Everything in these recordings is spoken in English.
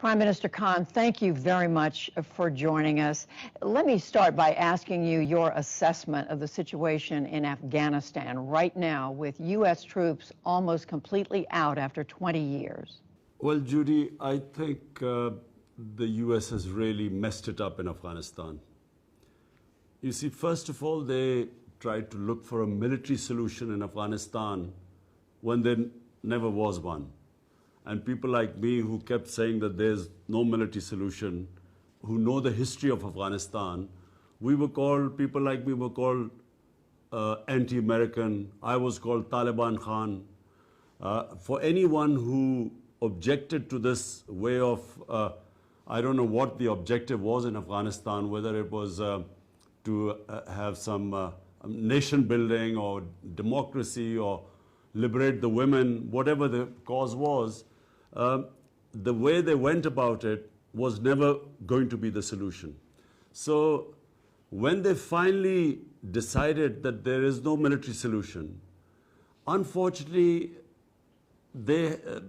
Prime Minister Khan, thank you very much for joining us. Let me start by asking you your assessment of the situation in Afghanistan right now with U.S. troops almost completely out after 20 years. Well, Judy, I think the U.S. has really messed it up in Afghanistan. You see, first of all, they tried to look for a military solution in Afghanistan when there never was one. And people like me who kept saying that there's no military solution, who know the history of Afghanistan, people like me were called anti-American. I was called Taliban Khan. For anyone who objected to this way of, I don't know what the objective was in Afghanistan, whether it was to have some nation building or democracy or liberate the women, whatever the cause was, the way they went about it was never going to be the solution. So when they finally decided that there is no military solution, unfortunately, the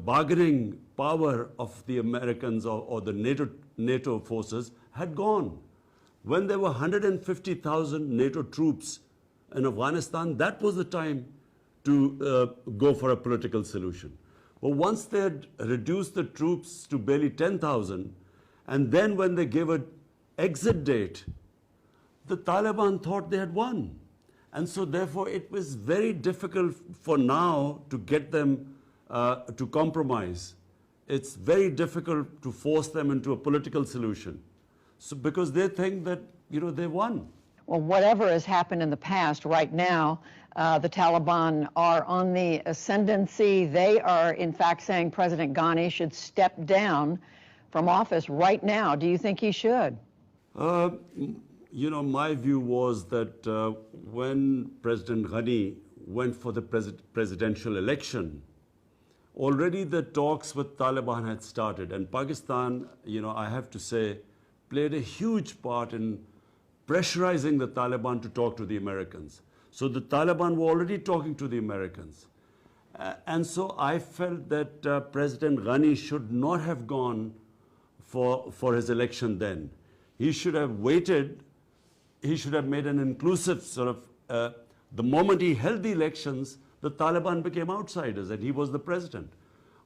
bargaining power of the Americans or the NATO forces had gone. When there were 150,000 NATO troops in Afghanistan, that was the time to go for a political solution. But once they had reduced the troops to barely 10,000, and then when they gave an exit date, the Taliban thought they had won. And so therefore it was very difficult for now to get them to compromise. It's very difficult to force them into a political solution. So because they think that, they won. Well, whatever has happened in the past, right now, the Taliban are on the ascendancy. They are, in fact, saying President Ghani should step down from office right now. Do you think he should? My view was that when President Ghani went for the presidential election, already the talks with Taliban had started. And Pakistan, I have to say, played a huge part in pressurizing the Taliban to talk to the Americans. So the Taliban were already talking to the Americans. And so I felt that President Ghani should not have gone for his election then. He should have waited. He should have made an inclusive sort of, the moment he held the elections, the Taliban became outsiders and he was the president.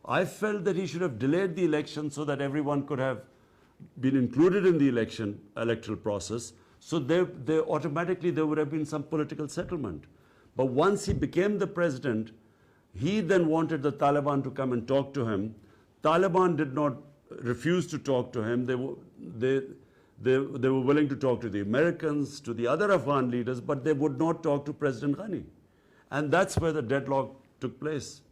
I felt that he should have delayed the election so that everyone could have been included in the electoral process. So automatically there would have been some political settlement. But once he became the president, he then wanted the Taliban to come and talk to him. Taliban did not refuse to talk to him. They were willing to talk to the Americans, to the other Afghan leaders, but they would not talk to President Ghani. And that's where the deadlock took place.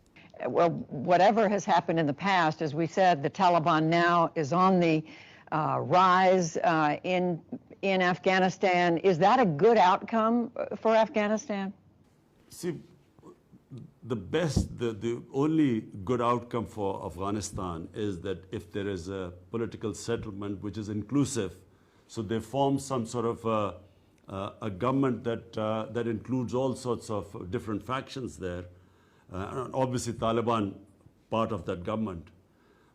Well, whatever has happened in the past, as we said, the Taliban now is on the rise in Afghanistan. Is that a good outcome for Afghanistan? See, the only good outcome for Afghanistan is that if there is a political settlement which is inclusive, so they form some sort of a government that includes all sorts of different factions there. And obviously Taliban part of that government.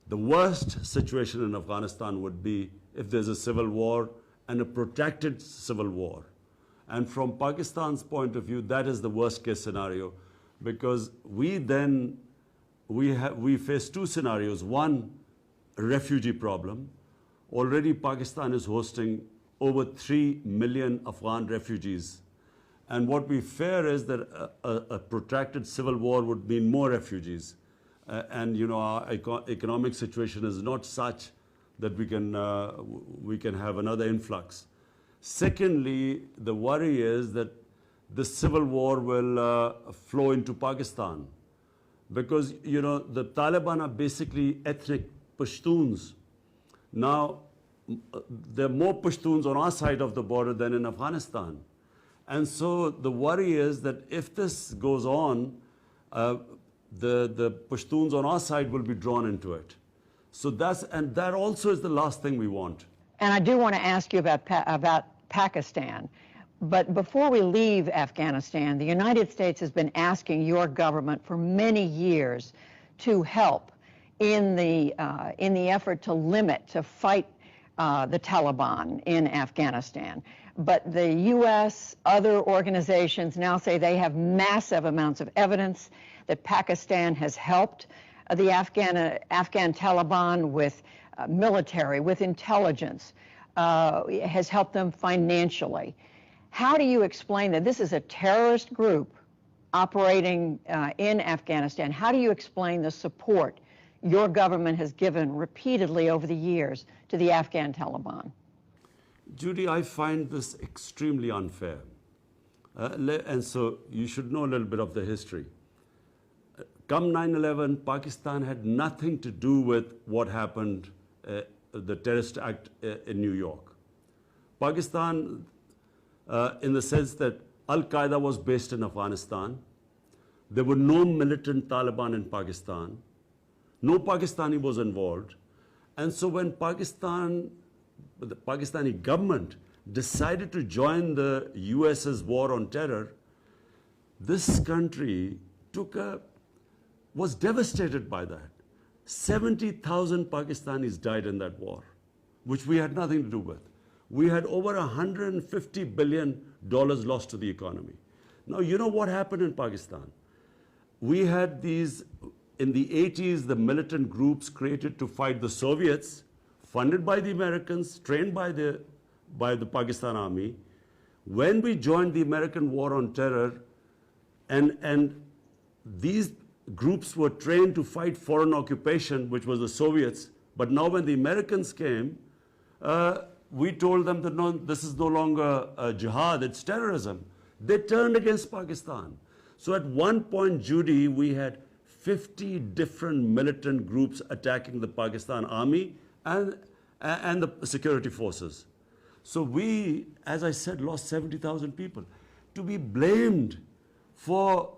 The worst situation in Afghanistan would be if there's a civil war and a protracted civil war. And from Pakistan's point of view, that is the worst case scenario, because we face two scenarios. One, a refugee problem. Already Pakistan is hosting over 3 million Afghan refugees. And what we fear is that a protracted civil war would mean more refugees. And our economic situation is not such that we can have another influx. Secondly, the worry is that the civil war will flow into Pakistan, because the Taliban are basically ethnic Pashtuns. Now, there are more Pashtuns on our side of the border than in Afghanistan. And so the worry is that if this goes on, the Pashtuns on our side will be drawn into it. So that also is the last thing we want. And I do want to ask you about Pakistan. But before we leave Afghanistan, the United States has been asking your government for many years to help in the effort to fight the Taliban in Afghanistan. But the U.S., other organizations now say they have massive amounts of evidence that Pakistan has helped the Afghan Taliban with military, with intelligence, has helped them financially. How do you explain that this is a terrorist group operating in Afghanistan? How do you explain the support your government has given repeatedly over the years to the Afghan Taliban? Judy, I find this extremely unfair. And so you should know a little bit of the history. Come 9/11, Pakistan had nothing to do with what happened, the terrorist act in New York. Pakistan, in the sense that Al-Qaeda was based in Afghanistan, there were no militant Taliban in Pakistan, no Pakistani was involved, and so when the Pakistani government decided to join the US's war on terror, this country was devastated by that. 70,000 Pakistanis died in that war, which we had nothing to do with. We had over $150 billion lost to the economy. Now, you know what happened in Pakistan? We had these, in the 80s, the militant groups created to fight the Soviets, funded by the Americans, trained by the Pakistan Army. When we joined the American war on terror, and these groups were trained to fight foreign occupation, which was the Soviets, but now when the Americans came, we told them that no, this is no longer jihad, it's terrorism. They turned against Pakistan. So at one point, Judy, we had 50 different militant groups attacking the Pakistan Army and the security forces. So we, as I said, lost 70,000 people. To be blamed for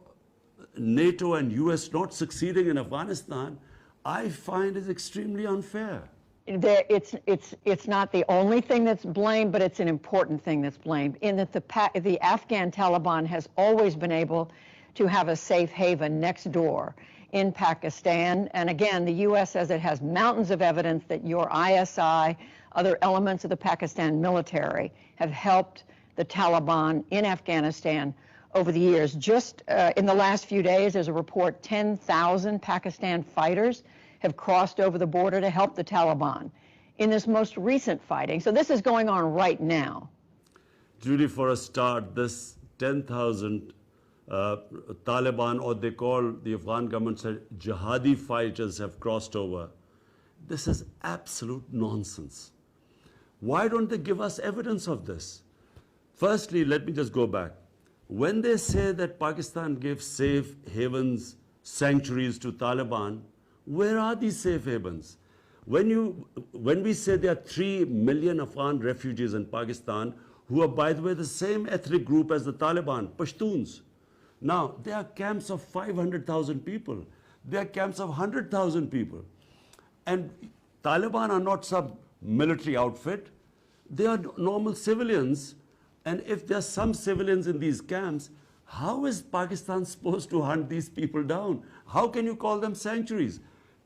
NATO and US not succeeding in Afghanistan, I find is extremely unfair. It's not the only thing that's blamed, but it's an important thing that's blamed, in that the Afghan Taliban has always been able to have a safe haven next door in Pakistan. And again, the U.S. says it has mountains of evidence that your ISI, other elements of the Pakistan military, have helped the Taliban in Afghanistan over the years. Just in the last few days, there's a report 10,000 Pakistan fighters have crossed over the border to help the Taliban in this most recent fighting. So this is going on right now. Judy, for a start, this 10,000 Taliban, or they call, the Afghan government said, jihadi fighters have crossed over. This is absolute nonsense. Why don't they give us evidence of this? Firstly, let me just go back. When they say that Pakistan gives safe havens, sanctuaries to Taliban, where are these safe havens? When we say there are 3 million Afghan refugees in Pakistan, who are, by the way, the same ethnic group as the Taliban, Pashtuns. Now, there are camps of 500,000 people. There are camps of 100,000 people. And Taliban are not some military outfit. They are normal civilians. And if there are some civilians in these camps, how is Pakistan supposed to hunt these people down? How can you call them sanctuaries?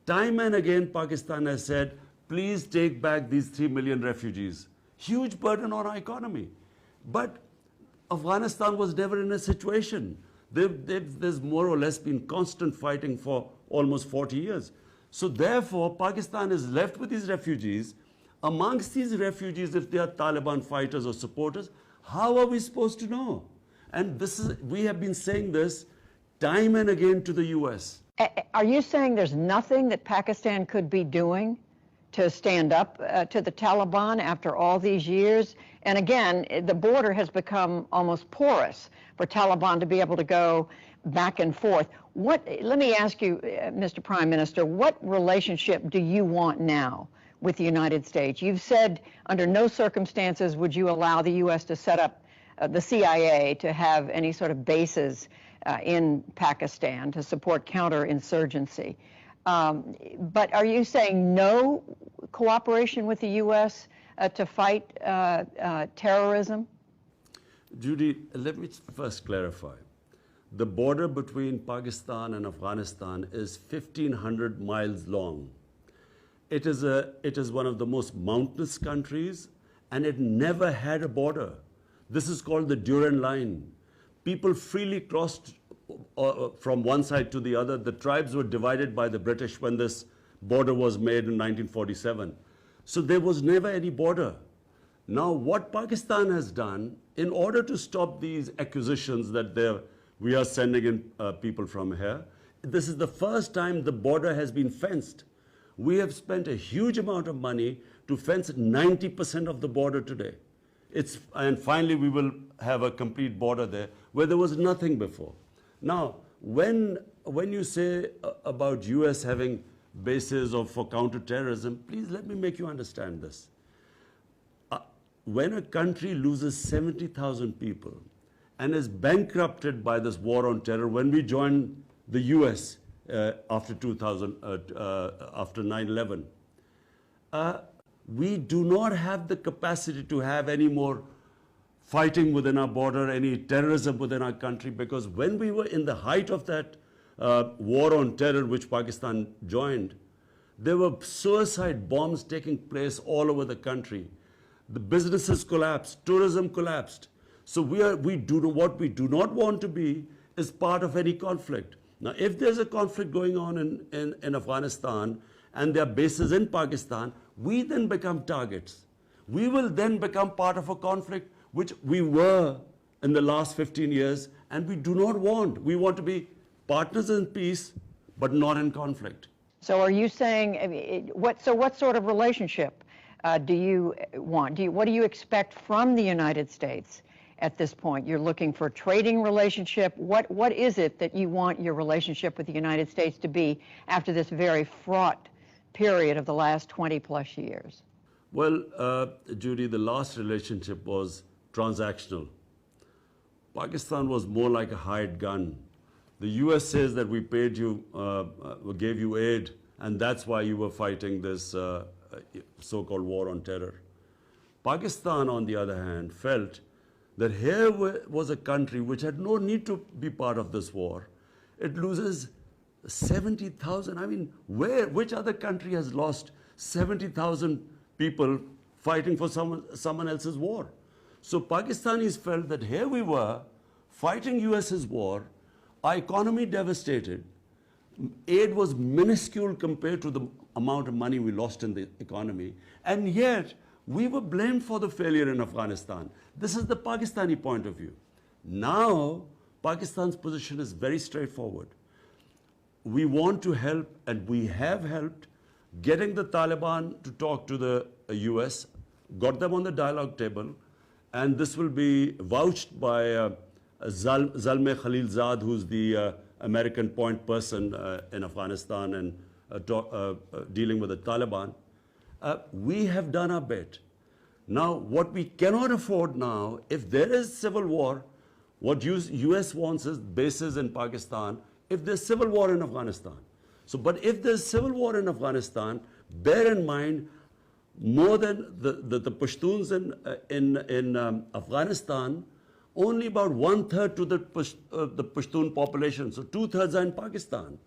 Time and again, Pakistan has said, please take back these 3 million refugees. Huge burden on our economy. But Afghanistan was never in a situation. There's more or less been constant fighting for almost 40 years. So therefore, Pakistan is left with these refugees. Amongst these refugees, if they are Taliban fighters or supporters, how are we supposed to know? And we have been saying this time and again to the US. Are you saying there's nothing that Pakistan could be doing to stand up to the Taliban after all these years? And again, the border has become almost porous for Taliban to be able to go back and forth. Let me ask you, Mr. Prime Minister, what relationship do you want now with the United States? You've said under no circumstances would you allow the U.S. to set up the CIA to have any sort of bases in Pakistan to support counterinsurgency. But are you saying no cooperation with the U.S. To fight terrorism? Judy, let me first clarify. the border between Pakistan and Afghanistan is 1,500 miles long. It is one of the most mountainous countries, and it never had a border. This is called the Durand Line. People freely crossed from one side to the other. The tribes were divided by the British when this border was made in 1947. So there was never any border. Now, what Pakistan has done, in order to stop these accusations that we are sending in people from here, this is the first time the border has been fenced. We have spent a huge amount of money to fence 90% of the border today. And finally, we will have a complete border there where there was nothing before. Now, when you say about US having bases for counterterrorism, please let me make you understand this. When a country loses 70,000 people and is bankrupted by this war on terror, when we joined the US after 9/11, we do not have the capacity to have any more fighting within our border, any terrorism within our country, because when we were in the height of that war on terror, which Pakistan joined, there were suicide bombs taking place all over the country. The businesses collapsed, tourism collapsed. So what we do not want to be is part of any conflict. Now, if there's a conflict going on in Afghanistan and there are bases in Pakistan, we then become targets. We will then become part of a conflict which we were in the last 15 years, and we do not want. We want to be partners in peace, but not in conflict. So are you saying, what sort of relationship do you want? What do you expect from the United States at this point? You're looking for a trading relationship. What is it that you want your relationship with the United States to be after this very fraught period of the last 20 plus years? Well, Judy, the last relationship was transactional. Pakistan was more like a hired gun. The US says that we paid you, gave you aid, and that's why you were fighting this so-called war on terror. Pakistan, on the other hand, felt that here was a country which had no need to be part of this war. It loses 70,000. I mean, which other country has lost 70,000 people fighting for someone else's war? So Pakistanis felt that here we were fighting US's war, our economy devastated, aid was minuscule compared to the amount of money we lost in the economy, and yet we were blamed for the failure in Afghanistan. This is the Pakistani point of view. Now, Pakistan's position is very straightforward. We want to help, and we have helped, getting the Taliban to talk to the US, got them on the dialogue table, and this will be vouched by Zalmay Khalilzad, who's the American point person in Afghanistan and dealing with the Taliban. We have done our bit. Now, what we cannot afford now, if there is civil war, what US wants is bases in Pakistan, if there's civil war in Afghanistan. So, but if there's civil war in Afghanistan, bear in mind, more than the Pashtuns in Afghanistan, only about 1/3 to the Pashtun population, so 2/3 are in Pakistan.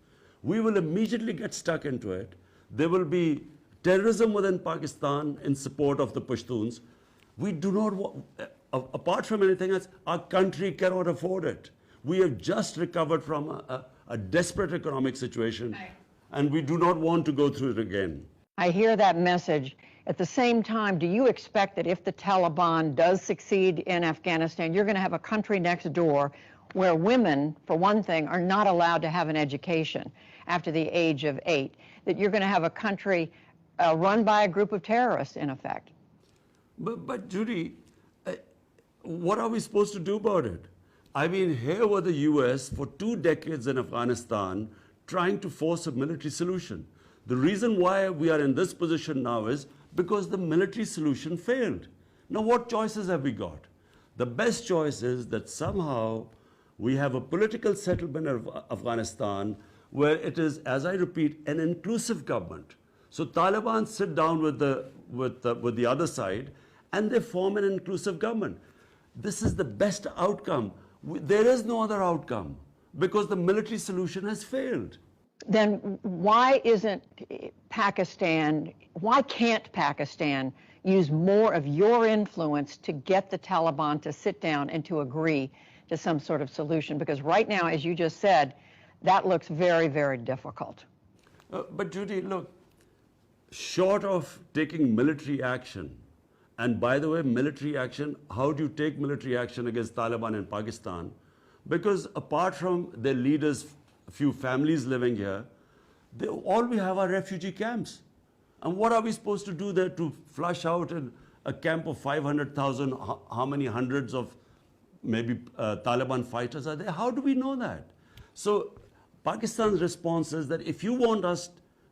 We will immediately get stuck into it. There will be terrorism within Pakistan in support of the Pashtuns. We do not want, apart from anything else, our country cannot afford it. We have just recovered from a desperate economic situation, and we do not want to go through it again. I hear that message. At the same time, do you expect that if the Taliban does succeed in Afghanistan, you're going to have a country next door where women, for one thing, are not allowed to have an education after the age of 8, that you're going to have a country run by a group of terrorists, in effect? But Judy, what are we supposed to do about it? I mean, here were the US for 2 decades in Afghanistan trying to force a military solution. The reason why we are in this position now is because the military solution failed. Now, what choices have we got? The best choice is that somehow we have a political settlement of Afghanistan where it is, as I repeat, an inclusive government. So Taliban sit down with the other side and they form an inclusive government. This is the best outcome. There is no other outcome. because the military solution has failed. Then why can't Pakistan use more of your influence to get the Taliban to sit down and to agree to some sort of solution? Because right now, as you just said, that looks very, very difficult. But Judy, look, short of taking military action, and by the way, military action, how do you take military action against Taliban in Pakistan? Because apart from their leaders, a few families living here, all we have are refugee camps. And what are we supposed to do there to flush out in a camp of 500,000, how many hundreds of maybe Taliban fighters are there? How do we know that? So Pakistan's response is that if you want us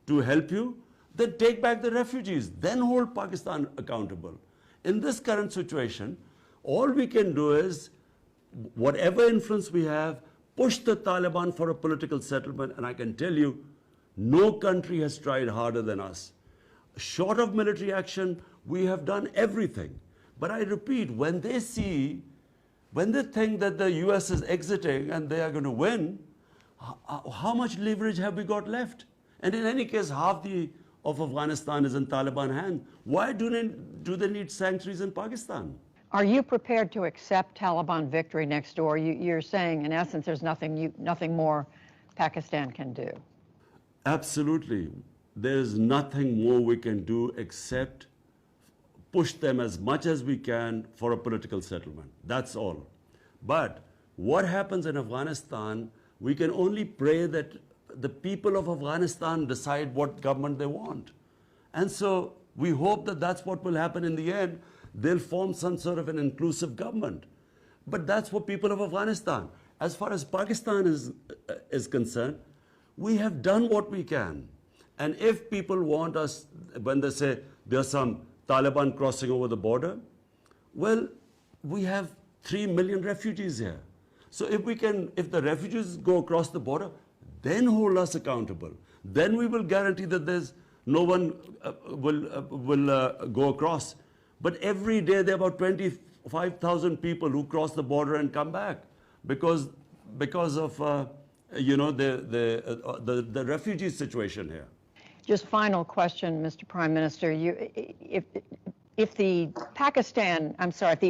to help you, then take back the refugees, then hold Pakistan accountable. In this current situation, all we can do is, whatever influence we have, push the Taliban for a political settlement, and I can tell you, no country has tried harder than us. Short of military action, we have done everything. But I repeat, when they think that the US is exiting and they are going to win, how much leverage have we got left? And in any case, half of Afghanistan is in Taliban hands. Why do they need sanctuaries in Pakistan? Are you prepared to accept Taliban victory next door? You're saying, in essence, there's nothing more Pakistan can do. Absolutely. There's nothing more we can do except push them as much as we can for a political settlement. That's all. But what happens in Afghanistan, we can only pray that the people of Afghanistan decide what government they want. And so we hope that that's what will happen in the end. They'll form some sort of an inclusive government. But that's for people of Afghanistan. As far as Pakistan is concerned, we have done what we can. And if people want us, when they say there's some Taliban crossing over the border, well, we have 3 million refugees here. So if the refugees go across the border, then hold us accountable. Then we will guarantee that there's no one will go across. But every day there are about 25,000 people who cross the border and come back because of the refugee situation here. Just final question, Mr. Prime Minister. If the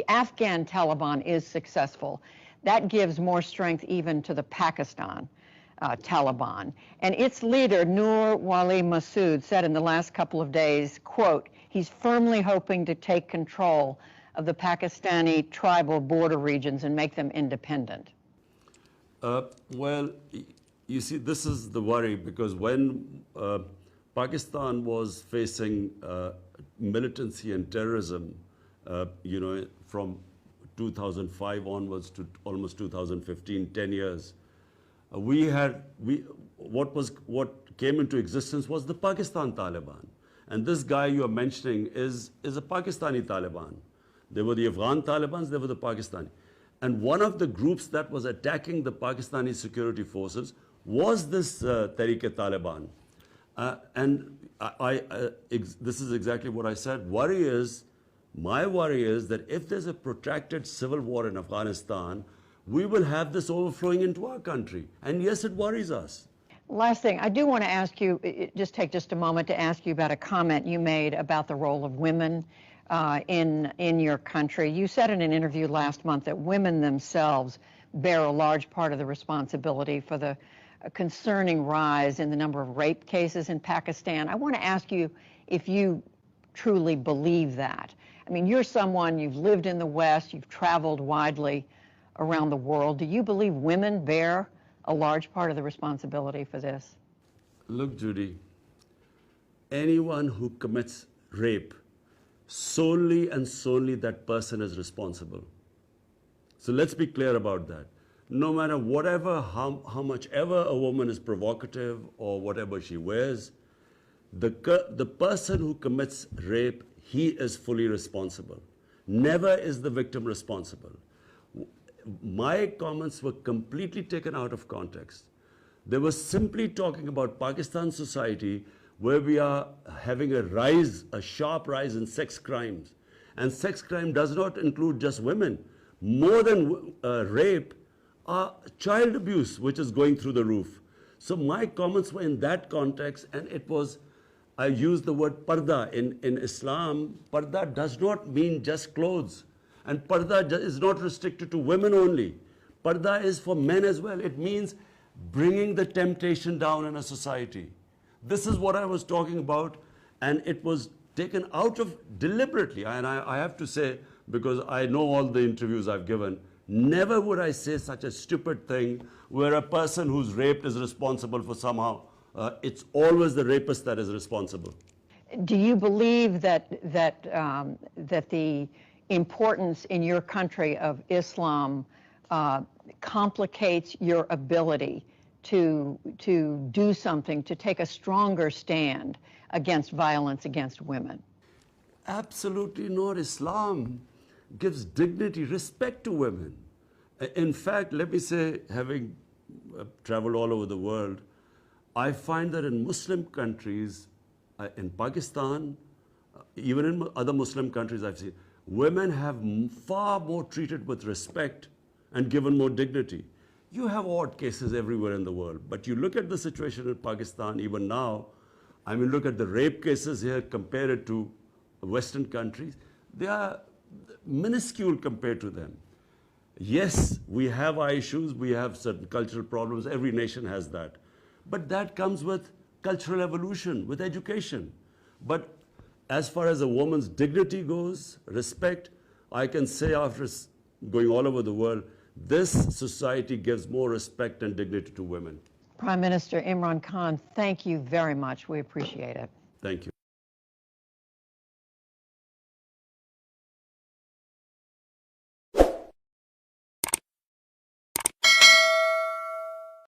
Afghan Taliban is successful, that gives more strength even to the Pakistan Taliban. And its leader, Nur Wali Masood, said in the last couple of days, quote, he's firmly hoping to take control of the Pakistani tribal border regions and make them independent. Well, you see, this is the worry, because when Pakistan was facing militancy and terrorism, from 2005 onwards to almost 2015, 10 years, what came into existence was the Pakistan Taliban. And this guy you are mentioning is a Pakistani Taliban. There were the Afghan Talibans, there were the Pakistani. And one of the groups that was attacking the Pakistani security forces was this Tehreek-e-Taliban. And this is exactly what I said. My worry is that if there's a protracted civil war in Afghanistan, we will have this overflowing into our country. And yes, it worries us. Last thing, I do want to ask you, take just a moment to ask you about a comment you made about the role of women in your country. You said in an interview last month that women themselves bear a large part of the responsibility for the concerning rise in the number of rape cases in Pakistan. I want to ask you if you truly believe that. I mean, you've lived in the West, you've traveled widely around the world. Do you believe women bear a large part of the responsibility for this? Look, Judy, anyone who commits rape, solely and solely that person is responsible. So let's be clear about that. No matter how much ever a woman is provocative or whatever she wears, the person who commits rape, he is fully responsible. Never is the victim responsible. My comments were completely taken out of context. They were simply talking about Pakistan society, where we are having a sharp rise in sex crimes. And sex crime does not include just women. More than rape, child abuse, which is going through the roof. So my comments were in that context, and it was, I used the word parda. In Islam, parda does not mean just clothes. And parda is not restricted to women only. Parda is for men as well. It means bringing the temptation down in a society. This is what I was talking about, and it was taken out of deliberately. And I have to say, because I know all the interviews I've given, never would I say such a stupid thing where a person who's raped is responsible for somehow. It's always the rapist that is responsible. Do you believe that the importance in your country of Islam complicates your ability to do something, to take a stronger stand against violence against women? Absolutely not. Islam gives dignity, respect to women. In fact, let me say, having traveled all over the world, I find that in Muslim countries, in Pakistan, even in other Muslim countries I've seen, women have far more treated with respect and given more dignity. You have odd cases everywhere in the world, but you look at the situation in Pakistan even now, I mean, look at the rape cases here, compare it to Western countries, they are minuscule compared to them. Yes, we have our issues, we have certain cultural problems, every nation has that. But that comes with cultural evolution, with education. But as far as a woman's dignity goes, respect, I can say after going all over the world, this society gives more respect and dignity to women. Prime Minister Imran Khan, thank you very much. We appreciate it. Thank you.